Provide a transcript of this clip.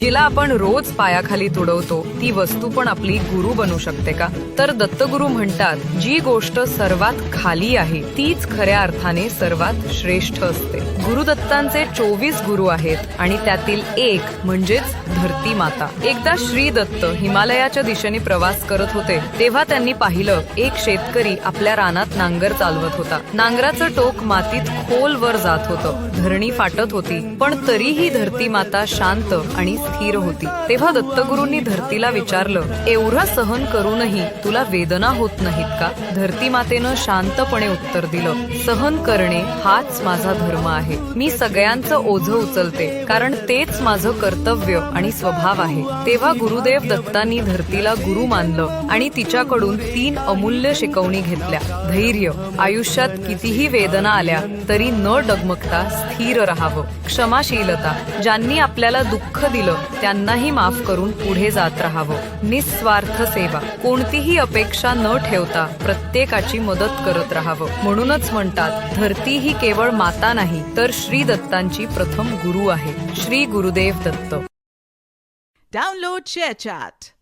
जिला आपण रोज पायाखाली तुडवतो ती वस्तू पण आपली गुरु बनू शकते का? तर दत्तगुरु म्हणतात, जी गोष्ट सर्वात खाली आहे तीच खऱ्या अर्थाने सर्वात श्रेष्ठ असते. गुरुदत्तांचे 24 गुरु आहेत आणि त्यातील एक म्हणजेच धरती माता. एकदा श्री दत्त हिमालयाच्या दिशेने प्रवास करत होते तेव्हा त्यांनी पाहिलं, एक शेतकरी आपल्या रानात नांगर चालवत होता. नांगराचं टोक मातीत खोलवर जात होतं, धरणी फाटत होती, पण तरीही धरती माता शांत आणि स्थिर होती. तेव्हा दत्तगुरूंनी धरतीला विचारलं, एवढं सहन करूनही तुला वेदना होत नाहीत का? धरती मातेनं शांतपणे उत्तर दिलं, सहन करणे हाच माझा धर्म आहे. मी सगळ्यांचं ओझं उचलते कारण तेच माझं कर्तव्य आणि स्वभाव आहे. तेव्हा गुरुदेव दत्तांनी धरतीला गुरु मानलं आणि तिच्याकडून 3 अमूल्य शिकवणी घेतल्या. धैर्य, आयुष्यात कितीही वेदना आल्या तरी न डगमगता स्थिर राहावं. क्षमाशीलता, ज्यांनी आपल्याला दुःख दिलं त्यांनाही माफ करून पुढे जात राहावं. निस्वार्थ सेवा, कोणतीही अपेक्षा न ठेवता प्रत्येकाची मदत करत राहावं. म्हणूनच म्हणतात, धरती ही केवळ माता नाही तर श्री दत्तांची प्रथम गुरु आहे. श्री गुरुदेव दत्त. Download ShareChat.